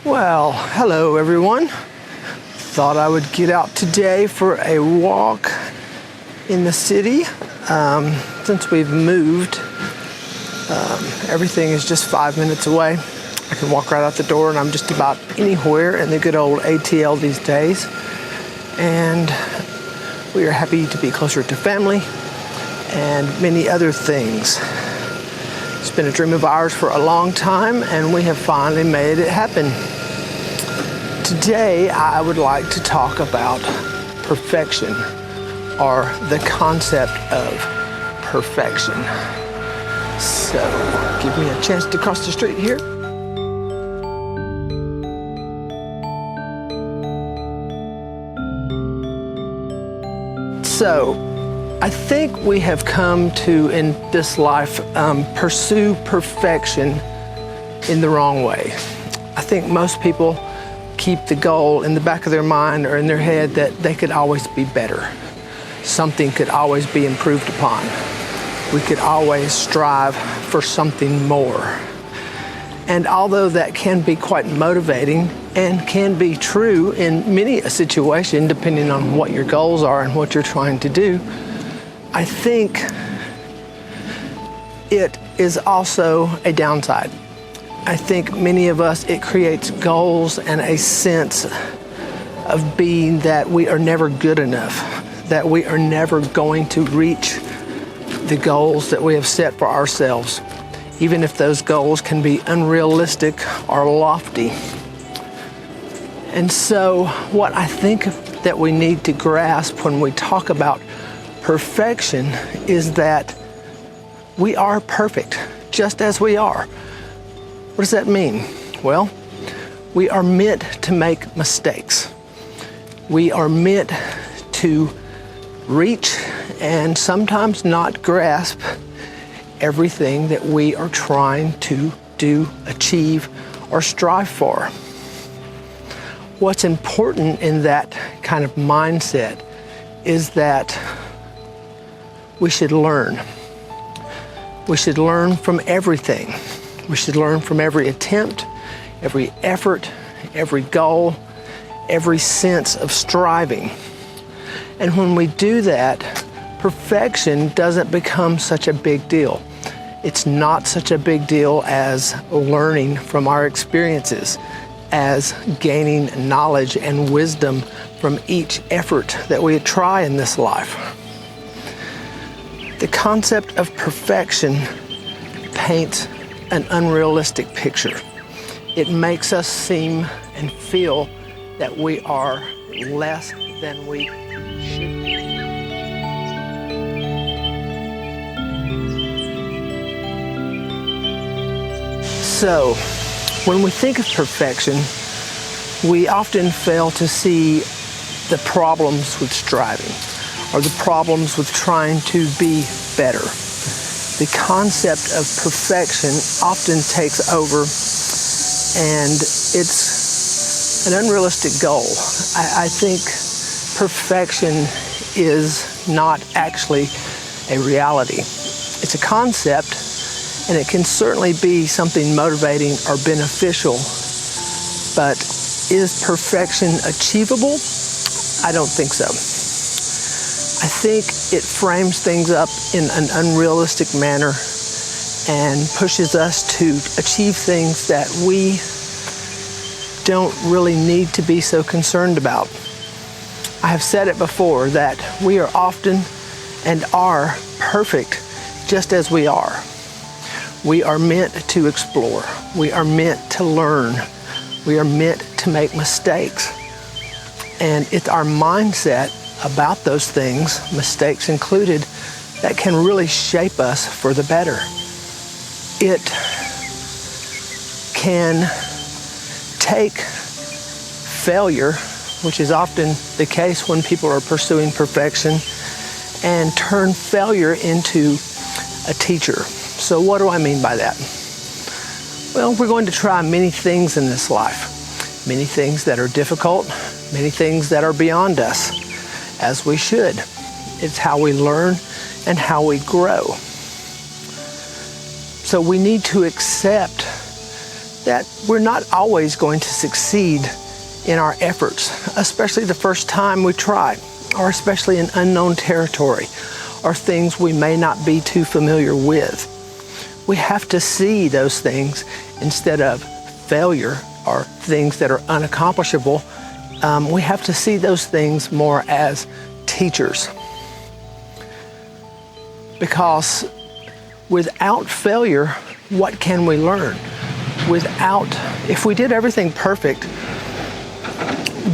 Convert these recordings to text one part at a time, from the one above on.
Well, hello everyone. Thought I would get out today for a walk in the city. Since we've moved, everything is just 5 minutes away. I can walk right out the door and I'm just about anywhere in the good old ATL these days. And we are happy to be closer to family and many other things. It's been a dream of ours for a long time and we have finally made it happen. Today, I would like to talk about perfection, or the concept of perfection. So, give me a chance to cross the street here. So, I think we have come to, in this life, pursue perfection in the wrong way. I think most people keep the goal in the back of their mind or in their head that they could always be better. Something could always be improved upon. We could always strive for something more. And although that can be quite motivating and can be true in many a situation, depending on what your goals are and what you're trying to do, I think it is also a downside. I think many of us, it creates goals and a sense of being that we are never good enough, that we are never going to reach the goals that we have set for ourselves, even if those goals can be unrealistic or lofty. And so what I think that we need to grasp when we talk about perfection is that we are perfect, just as we are. What does that mean? Well, we are meant to make mistakes. We are meant to reach and sometimes not grasp everything that we are trying to do, achieve, or strive for. What's important in that kind of mindset is that we should learn. We should learn from everything. We should learn from every attempt, every effort, every goal, every sense of striving. And when we do that, perfection doesn't become such a big deal. It's not such a big deal as learning from our experiences, as gaining knowledge and wisdom from each effort that we try in this life. The concept of perfection paints an unrealistic picture. It makes us seem and feel that we are less than we should be. So, when we think of perfection, we often fail to see the problems with striving or the problems with trying to be better. The concept of perfection often takes over, and it's an unrealistic goal. I think perfection is not actually a reality. It's a concept, and it can certainly be something motivating or beneficial, but is perfection achievable? I don't think so. I think it frames things up in an unrealistic manner and pushes us to achieve things that we don't really need to be so concerned about. I have said it before that we are often and are perfect just as we are. We are meant to explore. We are meant to learn. We are meant to make mistakes. And it's our mindset about those things, mistakes included, that can really shape us for the better. It can take failure, which is often the case when people are pursuing perfection, and turn failure into a teacher. So what do I mean by that? Well, we're going to try many things in this life. Many things that are difficult, many things that are beyond us, as we should. It's how we learn and how we grow. So we need to accept that we're not always going to succeed in our efforts, especially the first time we try, or especially in unknown territory, or things we may not be too familiar with. We have to see those things instead of failure or things that are unaccomplishable. We have to see those things more as teachers. Because without failure, what can we learn? If we did everything perfect,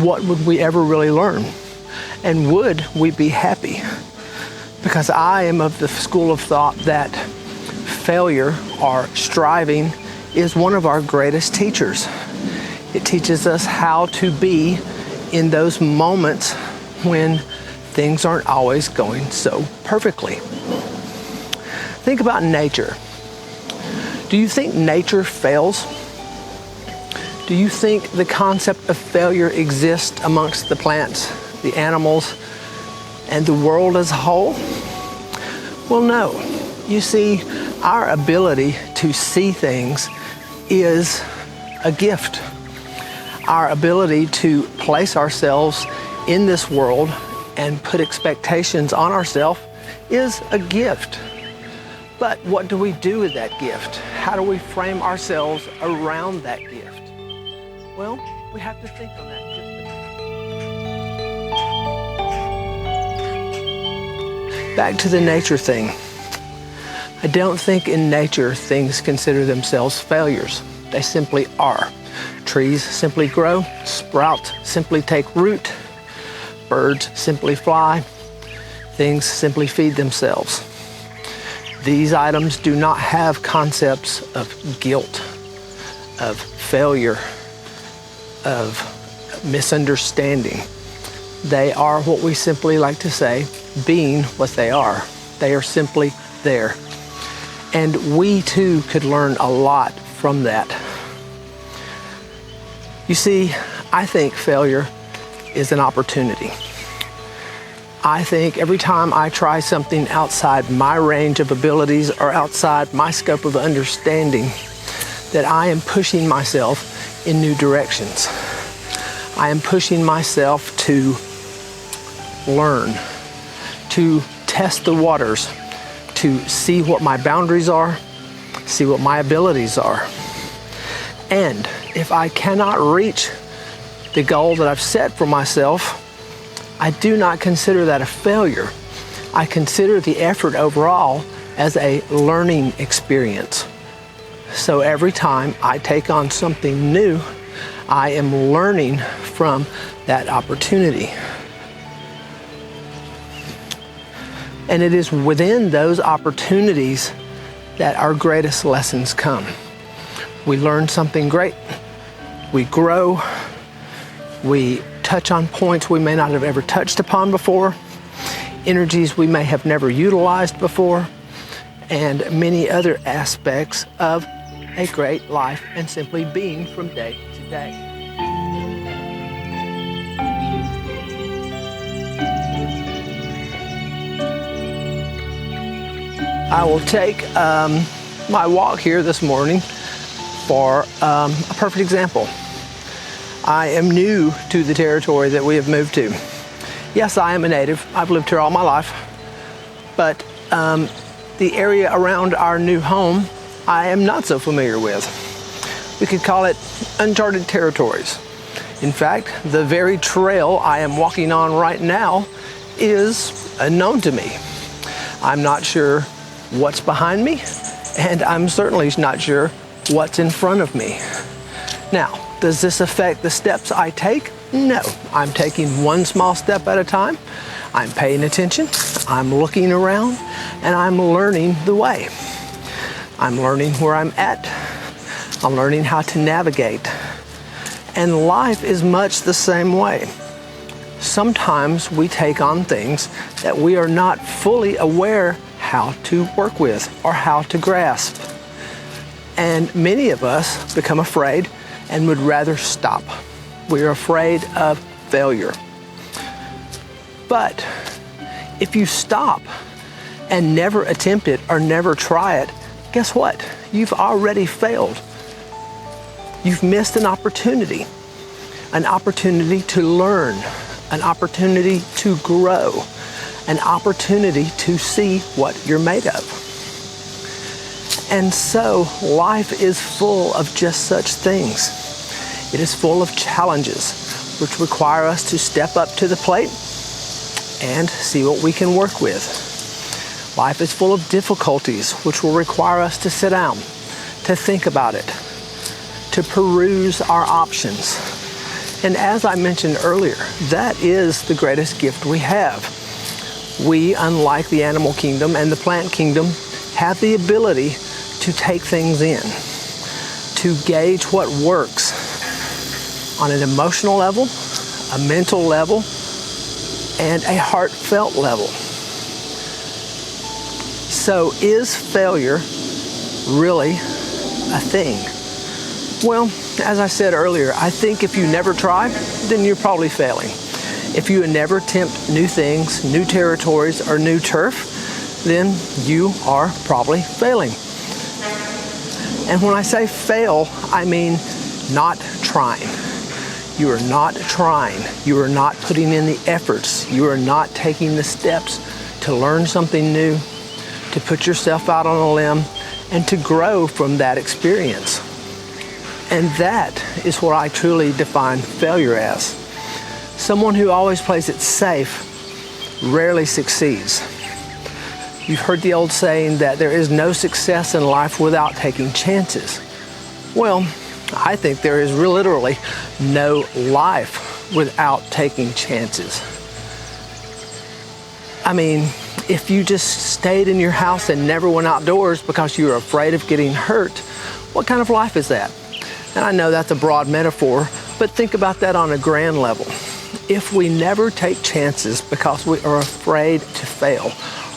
what would we ever really learn? And would we be happy? Because I am of the school of thought that failure or striving is one of our greatest teachers. It teaches us how to be in those moments when things aren't always going so perfectly. Think about nature. Do you think nature fails? Do you think the concept of failure exists amongst the plants, the animals, and the world as a whole? Well, no. You see, our ability to see things is a gift. Our ability to place ourselves in this world and put expectations on ourselves is a gift. But what do we do with that gift? How do we frame ourselves around that gift? Well, we have to think on that just a bit. Back to the nature thing. I don't think in nature things consider themselves failures. They simply are. Trees simply grow, sprouts simply take root, birds simply fly, things simply feed themselves. These items do not have concepts of guilt, of failure, of misunderstanding. They are what we simply like to say, being what they are. They are simply there. And we too could learn a lot from that. You see, I think failure is an opportunity. I think every time I try something outside my range of abilities or outside my scope of understanding, that I am pushing myself in new directions. I am pushing myself to learn, to test the waters, to see what my boundaries are, see what my abilities are. And if I cannot reach the goal that I've set for myself, I do not consider that a failure. I consider the effort overall as a learning experience. So every time I take on something new, I am learning from that opportunity. And it is within those opportunities that our greatest lessons come. We learn something great. We grow. We touch on points we may not have ever touched upon before, energies we may have never utilized before, and many other aspects of a great life and simply being from day to day. I will take my walk here this morning for a perfect example. I am new to the territory that we have moved to. Yes, I am a native. I've lived here all my life. But the area around our new home, I am not so familiar with. We could call it uncharted territories. In fact, the very trail I am walking on right now is unknown to me. I'm not sure what's behind me, and I'm certainly not sure what's in front of me. Now, does this affect the steps I take? No. I'm taking one small step at a time. I'm paying attention. I'm looking around, and I'm learning the way. I'm learning where I'm at. I'm learning how to navigate. And life is much the same way. Sometimes we take on things that we are not fully aware how to work with or how to grasp. And many of us become afraid and would rather stop. We're afraid of failure. But if you stop and never attempt it or never try it, guess what? You've already failed. You've missed an opportunity to learn, an opportunity to grow, an opportunity to see what you're made of. And so life is full of just such things. It is full of challenges which require us to step up to the plate and see what we can work with. Life is full of difficulties which will require us to sit down, to think about it, to peruse our options. And as I mentioned earlier, that is the greatest gift we have. We, unlike the animal kingdom and the plant kingdom, have the ability to take things in, to gauge what works on an emotional level, a mental level, and a heartfelt level. So is failure really a thing? Well, as I said earlier, I think if you never try, then you're probably failing. If you never attempt new things, new territories, or new turf, then you are probably failing. And when I say fail, I mean not trying. You are not trying. You are not putting in the efforts. You are not taking the steps to learn something new, to put yourself out on a limb, and to grow from that experience. And that is what I truly define failure as. Someone who always plays it safe rarely succeeds. You've heard the old saying that there is no success in life without taking chances. Well, I think there is literally no life without taking chances. I mean, if you just stayed in your house and never went outdoors because you were afraid of getting hurt, what kind of life is that? And I know that's a broad metaphor, but think about that on a grand level. If we never take chances because we are afraid to fail,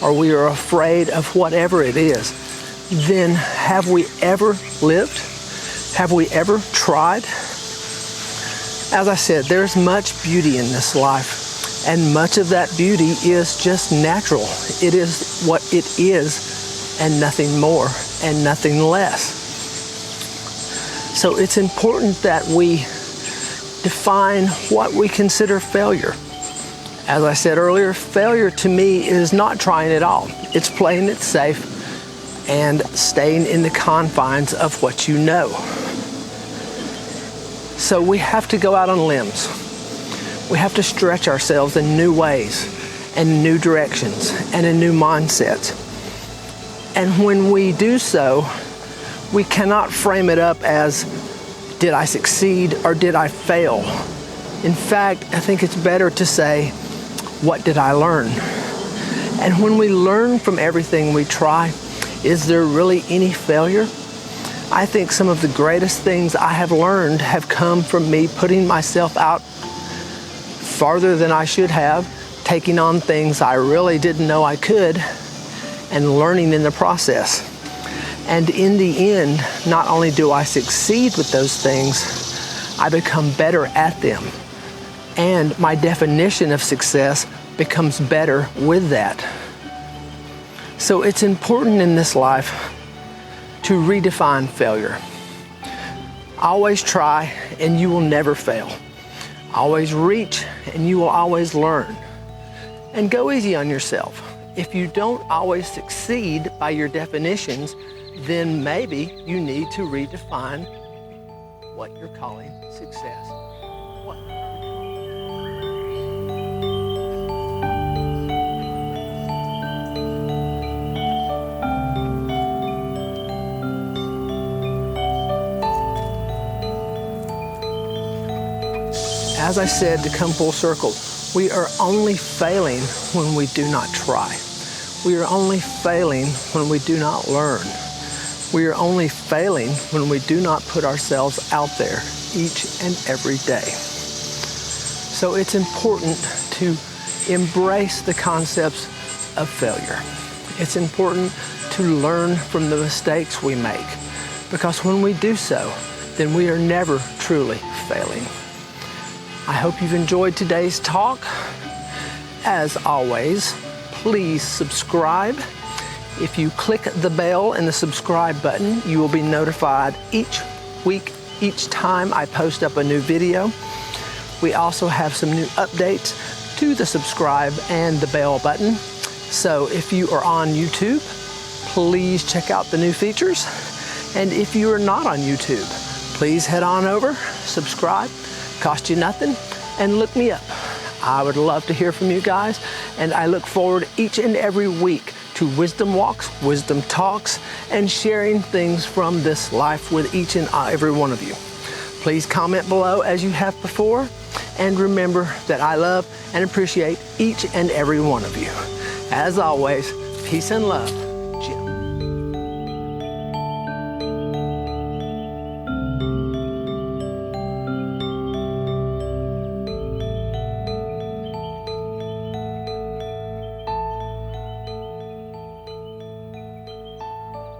or we are afraid of whatever it is, then have we ever lived? Have we ever tried? As I said, there's much beauty in this life, and much of that beauty is just natural. It is what it is, and nothing more, and nothing less. So it's important that we define what we consider failure. As I said earlier, failure to me is not trying at all. It's playing it safe and staying in the confines of what you know. So we have to go out on limbs. We have to stretch ourselves in new ways and new directions and in new mindsets. And when we do so, we cannot frame it up as, did I succeed or did I fail? In fact, I think it's better to say, what did I learn? And when we learn from everything we try, is there really any failure? I think some of the greatest things I have learned have come from me putting myself out farther than I should have, taking on things I really didn't know I could, and learning in the process. And in the end, not only do I succeed with those things, I become better at them. And my definition of success becomes better with that. So it's important in this life to redefine failure. Always try and you will never fail. Always reach and you will always learn. And go easy on yourself. If you don't always succeed by your definitions, then maybe you need to redefine what you're calling success. As I said, to come full circle, we are only failing when we do not try. We are only failing when we do not learn. We are only failing when we do not put ourselves out there each and every day. So it's important to embrace the concepts of failure. It's important to learn from the mistakes we make, because when we do so, then we are never truly failing. I hope you've enjoyed today's talk. As always, please subscribe. If you click the bell and the subscribe button, you will be notified each week each time I post up a new video. We also have some new updates to the subscribe and the bell button. So if you are on YouTube, please check out the new features. And if you are not on YouTube, please head on over, subscribe, cost you nothing, and look me up. I would love to hear from you guys, and I look forward each and every week to wisdom walks, wisdom talks, and sharing things from this life with each and every one of you. Please comment below as you have before, and remember that I love and appreciate each and every one of you. As always, peace and love.